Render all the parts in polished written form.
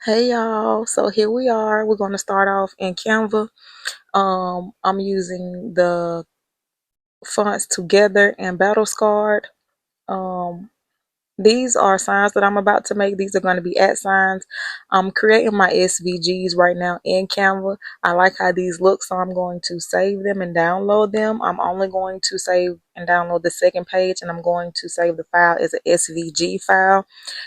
Hey y'all, so here we are. We're going to start off in Canva. I'm using the fonts Together and Battle Scarred. Um, these are signs that I'm about to make. These are going to be @ signs. I'm creating my SVGs right now in Canva. I like how these look, so I'm going to save them and download them. I'm only going to save and download the second page, and I'm going to save the file as an SVG file.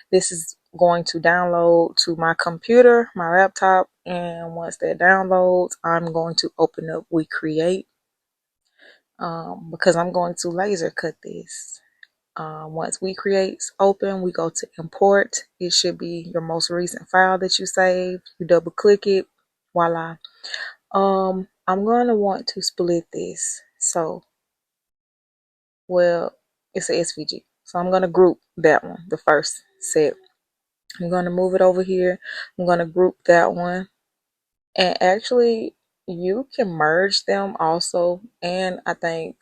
This is going to download to my computer, my laptop, and once that downloads, I'm going to open up WeCreat because I'm going to laser cut this. Once WeCreat's open, we go to import. It should be your most recent file that you saved. You double click it, voila. I'm going to want to split this. So, well, it's a SVG. So I'm going to group that one, the first set. I'm going to move it over here. I'm going to group that one. And actually, you can merge them also. And I think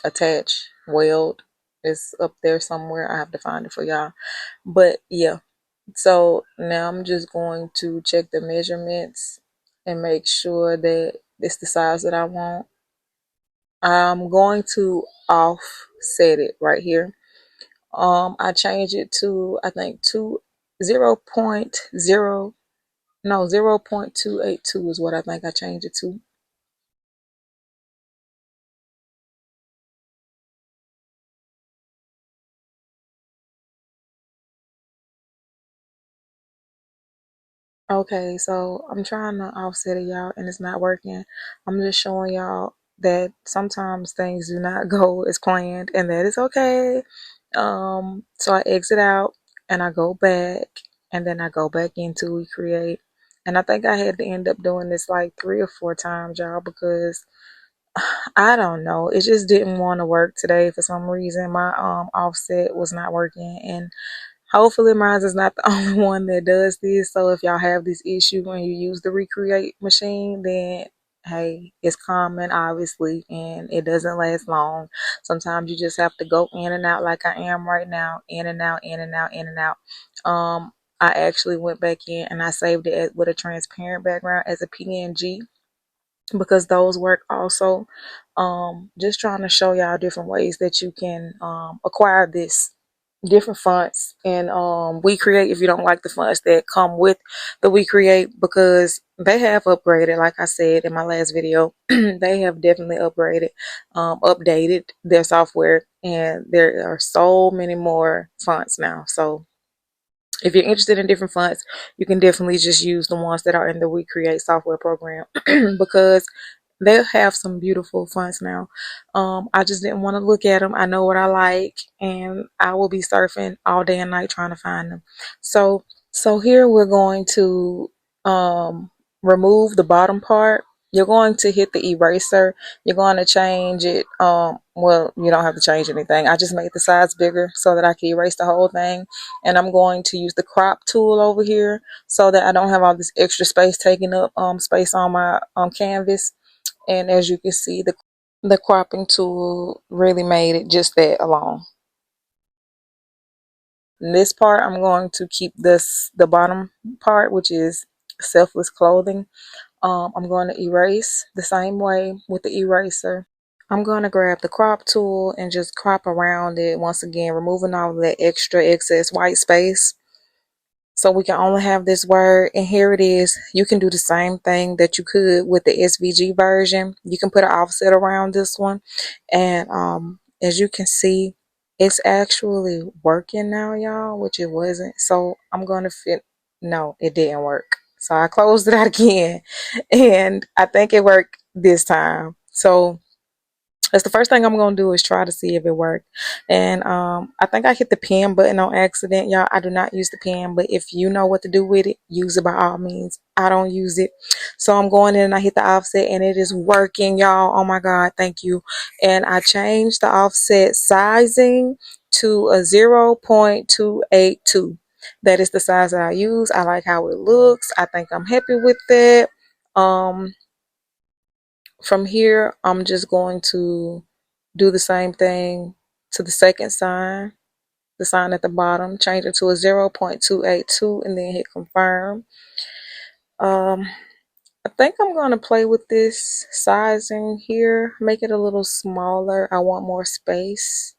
attach, weld is up there somewhere. I have to find it for y'all. But yeah, so now I'm just going to check the measurements and make sure that it's the size that I want. I'm going to offset it right here. I changed it to, I think, 0.0, no, 0.282 is what I think I changed it to. Okay, so I'm trying to offset it, y'all, and it's not working. I'm just showing y'all that sometimes things do not go as planned, and that is okay. So I exit out and I go back, and then I go back into WeCreate. And I think I had to end up doing this like 3 or 4 times, y'all, because I don't know. It just didn't want to work today for some reason. My offset was not working, and hopefully mine is not the only one that does this. So if y'all have this issue when you use the WeCreat machine, then hey, it's common obviously, and it doesn't last long. Sometimes you just have to go in and out like I am right now, in and out, in and out, in and out. I actually went back in and I saved it with a transparent background as a PNG because those work also. Just trying to show y'all different ways that you can acquire this different fonts and WeCreat if you don't like the fonts that come with the WeCreat, because they have upgraded. Like I said in my last video, they have definitely updated their software, and there are so many more fonts now. So if you're interested in different fonts, you can definitely just use the ones that are in the WeCreat software program because they have some beautiful fonts now. I just didn't want to look at them. I know what I like, and I will be surfing all day and night trying to find them. So here we're going to remove the bottom part. You're going to hit the eraser. You're going to change it. Well, you don't have to change anything. I just made the size bigger so that I can erase the whole thing. And I'm going to use the crop tool over here so that I don't have all this extra space taking up space on my canvas. And as you can see, the cropping tool really made it just that alone. In this part, I'm going to keep the bottom part, which is selfless clothing. I'm going to erase the same way with the eraser. I'm going to grab the crop tool and just crop around it once again, removing all that extra excess white space. So we can only have this word, and here it is. You can do the same thing that you could with the SVG version. You can put an offset around this one, and as you can see, it's actually working now, y'all, which it wasn't. So I'm going to no, it didn't work. So I closed it out again, and I think it worked this time. So that's the first thing I'm gonna do is try to see if it worked. And I think I hit the pen button on accident, y'all. I do not use the pen, but if you know what to do with it, use it by all means. I don't use it. So I'm going in and I hit the offset and it is working, y'all. Oh my God, thank you. And I changed the offset sizing to a 0.282. That is the size that I use. I like how it looks. I think I'm happy with that. From here, I'm just going to do the same thing to the second sign, the sign at the bottom, change it to a 0.282, and then hit confirm. I think I'm going to play with this sizing here, make it a little smaller. I want more space,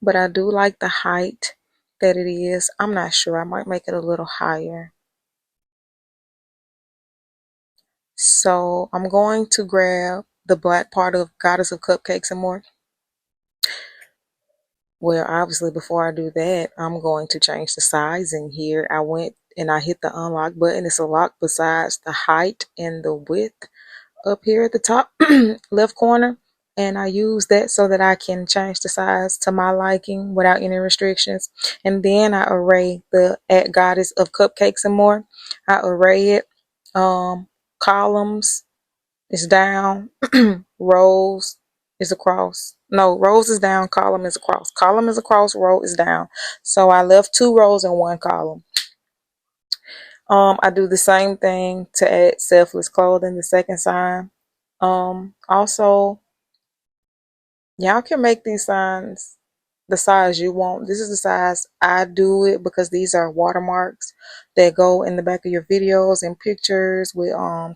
but I do like the height that it is. I'm not sure. I might make it a little higher. So I'm going to grab the black part of Goddess of Cupcakes and More. Well, obviously, before I do that, I'm going to change the sizing here. I went and I hit the unlock button. It's a lock besides the height and the width up here at the top left corner. And I use that so that I can change the size to my liking without any restrictions. And then I array the at Goddess of Cupcakes and More. I array it. Columns is down, rows is across. No, rows is down, column is across. Column is across, row is down. So I left 2 rows and 1 column. I do the same thing to add selfless clothing, the second sign. Also, y'all can make these signs the size you want. This is the size I do it because these are watermarks that go in the back of your videos and pictures with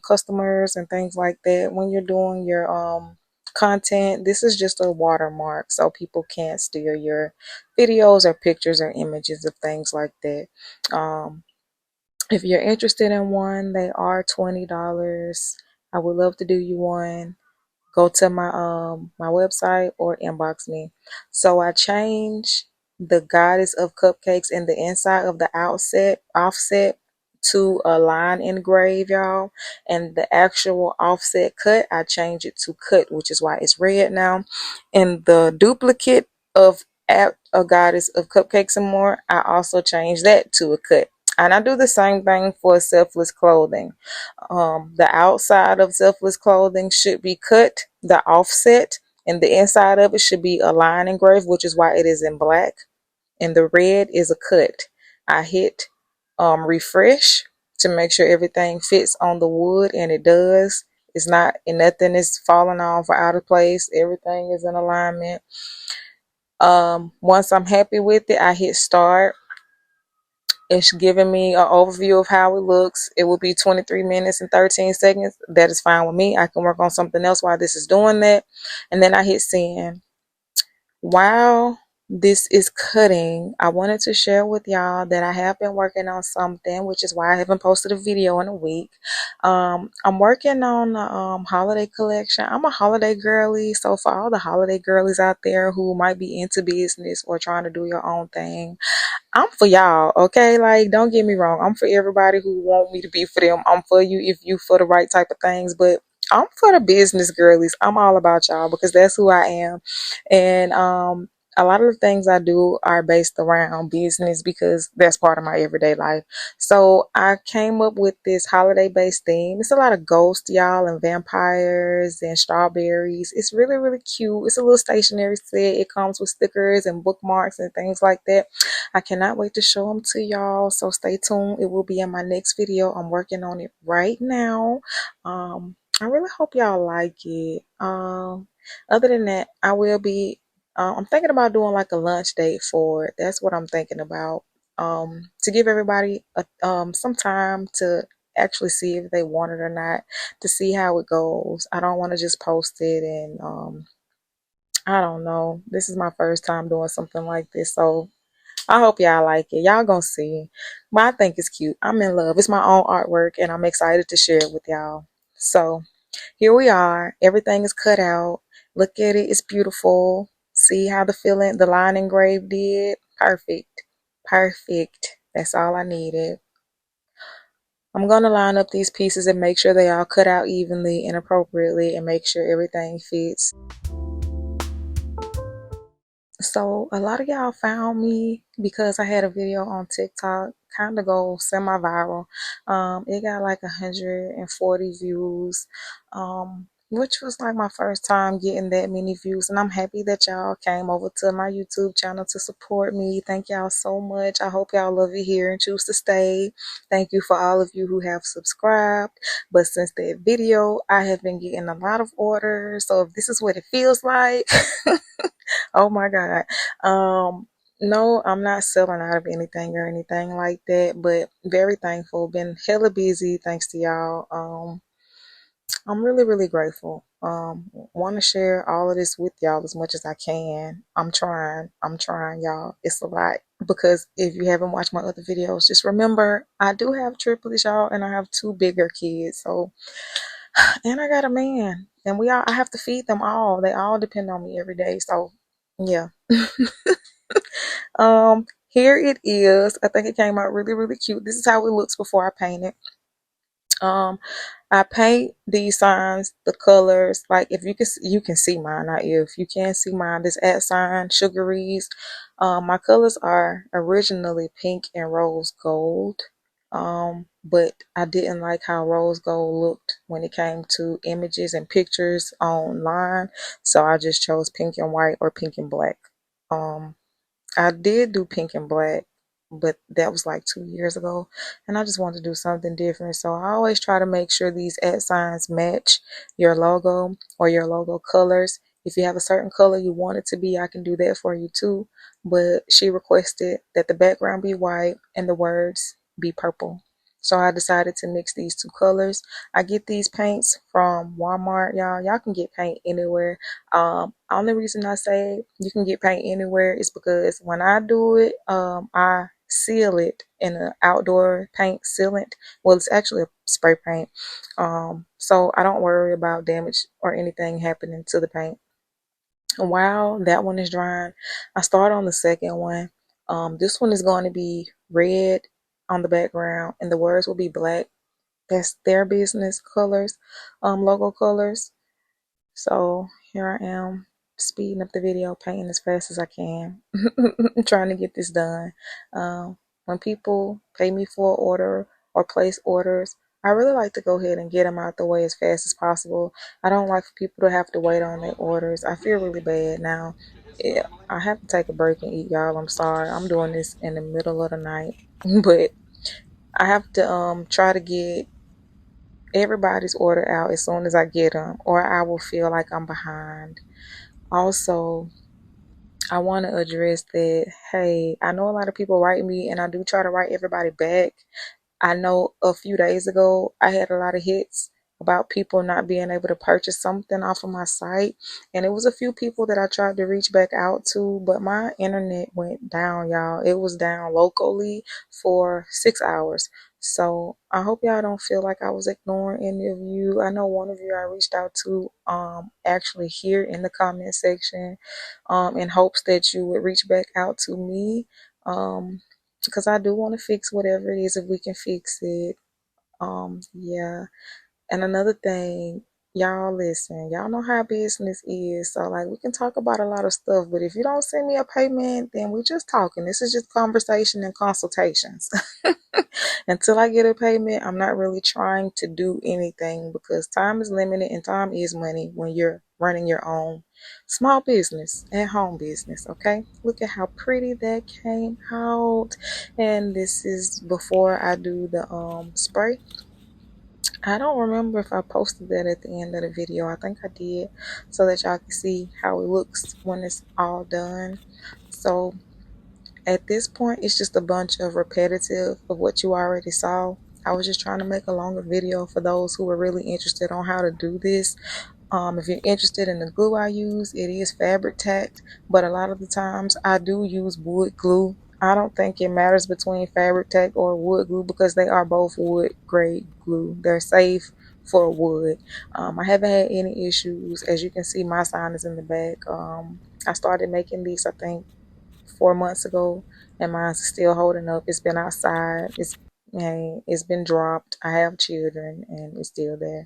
customers and things like that. When you're doing your content, this is just a watermark so people can't steal your videos or pictures or images of things like that. If you're interested in one, they are $20. I would love to do you one. Go to my website or inbox me. So I change the Goddess of Cupcakes in the inside of the offset to a line engrave, y'all. And the actual offset cut, I change it to cut, which is why it's red now. And the duplicate of at a Goddess of Cupcakes and More, I also change that to a cut. And I do the same thing for selfless clothing. The outside of selfless clothing should be cut, the offset, and the inside of it should be a line engraved, which is why it is in black. And the red is a cut. I hit refresh to make sure everything fits on the wood, and it does. It's not, and nothing is falling off or out of place. Everything is in alignment. Once I'm happy with it, I hit start. It's giving me an overview of how it looks. It will be 23 minutes and 13 seconds. That is fine with me. I can work on something else while this is doing that. And then I hit send. While this is cutting, I wanted to share with y'all that I have been working on something, which is why I haven't posted a video in a week. I'm working on the holiday collection. I'm a holiday girly, so for all the holiday girlies out there who might be into business or trying to do your own thing, I'm for y'all, okay? Like, don't get me wrong. I'm for everybody who want me to be for them. I'm for you if you for the right type of things. But I'm for the business girlies. I'm all about y'all because that's who I am. And a lot of the things I do are based around business because that's part of my everyday life. So I came up with this holiday-based theme. It's a lot of ghosts, y'all, and vampires and strawberries. It's really, really cute. It's a little stationery set. It comes with stickers and bookmarks and things like that. I cannot wait to show them to y'all. So stay tuned. It will be in my next video. I'm working on it right now. I really hope y'all like it. Other than that, I will be I'm thinking about doing like a lunch date for it. That's what I'm thinking about. To give everybody some time to actually see if they want it or not, to see how it goes. I don't want to just post it and I don't know. This is my first time doing something like this, so I hope y'all like it. Y'all gonna see. But I think it's cute. I'm in love. It's my own artwork and I'm excited to share it with y'all. So here we are. Everything is cut out. Look at it. It's beautiful. See how the line engraved did? Perfect. Perfect. That's all I needed. I'm going to line up these pieces and make sure they all cut out evenly and appropriately and make sure everything fits. So a lot of y'all found me because I had a video on TikTok, kind of go semi-viral. It got like 140 views, which was like my first time getting that many views. And I'm happy that y'all came over to my YouTube channel to support me. Thank y'all so much. I hope y'all love it here and choose to stay. Thank you for all of you who have subscribed. But since that video, I have been getting a lot of orders. So if this is what it feels like, oh my God. No, I'm not selling out of anything or anything like that, but very thankful. Been hella busy thanks to y'all. I'm really, really grateful. Want to share all of this with y'all as much as I can. I'm trying, y'all. It's a lot because if you haven't watched my other videos, just remember I do have triplets, y'all, and I have two bigger kids. So, and I got a man, and I have to feed them all. They all depend on me every day. So, yeah. Here it is. I think it came out really, really cute. This is how it looks before I paint it. Um, I paint these signs, the colors, like if you can see mine, not if you can see mine, this at sign, sugaries. My colors are originally pink and rose gold. But I didn't like how rose gold looked when it came to images and pictures online. So I just chose pink and white or pink and black. Um, I did do pink and black, but that was like 2 years ago, and I just wanted to do something different. So I always try to make sure these at signs match your logo or your logo colors. If you have a certain color you want it to be, I can do that for you too. But she requested that the background be white and the words be purple. So I decided to mix these two colors. I get these paints from Walmart, y'all. Y'all can get paint anywhere. Only reason I say you can get paint anywhere is because when I do it, I seal it in an outdoor paint sealant. Well, it's actually a spray paint. So I don't worry about damage or anything happening to the paint. While that one is drying, I start on the second one. This one is going to be red on the background and the words will be black. That's their business colors, logo colors. So here I am speeding up the video, painting as fast as I can, trying to get this done. When people pay me for an order or place orders, I really like to go ahead and get them out the way as fast as possible. I don't like for people to have to wait on their orders. I feel really bad now. Yeah, I have to take a break and eat, y'all. I'm sorry. I'm doing this in the middle of the night, but I have to try to get everybody's order out as soon as I get them, or I will feel like I'm behind. Also, I want to address that, hey, I know a lot of people write me, and I do try to write everybody back. I know a few days ago I had a lot of hits about people not being able to purchase something off of my site. And it was a few people that I tried to reach back out to, but my internet went down, y'all. It was down locally for 6 hours. So I hope y'all don't feel like I was ignoring any of you. I know one of you I reached out to actually here in the comment section in hopes that you would reach back out to me. Because I do want to fix whatever it is if we can fix it. Yeah. And another thing, y'all listen, y'all know how business is. So like we can talk about a lot of stuff, but if you don't send me a payment, then we're just talking. This is just conversation and consultations. Until I get a payment, I'm not really trying to do anything because time is limited and time is money when you're running your own small business and home business. Okay, look at how pretty that came out. And this is before I do the spray. I don't remember if I posted that at the end of the video. I think I did, so that y'all can see how it looks when it's all done. So at this point, it's just a bunch of repetitive of what you already saw. I was just trying to make a longer video for those who were really interested on how to do this. If you're interested in the glue I use, it is fabric tacked, but a lot of the times I do use wood glue. I don't think it matters between fabric tack or wood glue because they are both wood grade glue. They're safe for wood. I haven't had any issues. As you can see, my sign is in the back. I started making these, I think, 4 months ago, and mine's still holding up. It's been outside. It's been dropped. I have children, and it's still there.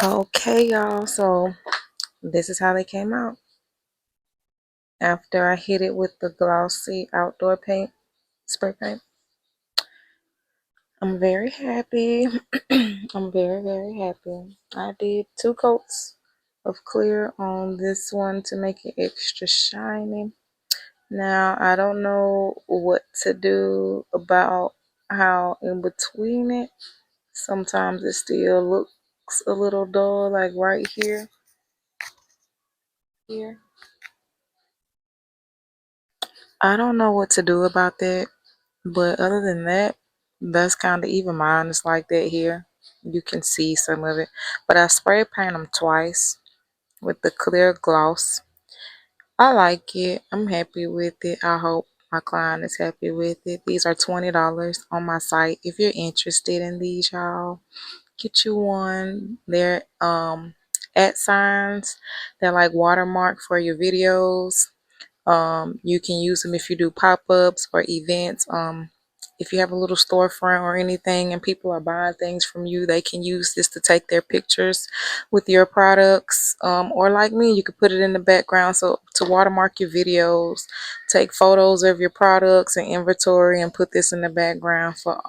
Okay, y'all. So this is how they came out after I hit it with the glossy outdoor paint, spray paint. I'm very happy. I'm very happy. I did 2 coats of clear on this one to make it extra shiny. Now, I don't know what to do about how in between it, sometimes it still looks a little dull, like right here. I don't know what to do about that, but other than that, that's kind of even mine is like that here. You can see some of it, but I spray paint them twice with the clear gloss. I like it. I'm happy with it. I hope my client is happy with it. These are $20 on my site. If you're interested in these, y'all, get you one. They're at signs. They're like watermark for your videos. You can use them if you do pop-ups or events. If you have a little storefront or anything and people are buying things from you, they can use this to take their pictures with your products. Or like me, you could put it in the background so to watermark your videos, take photos of your products and inventory and put this in the background for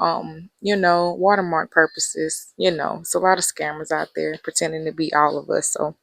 watermark purposes. It's a lot of scammers out there pretending to be all of us. So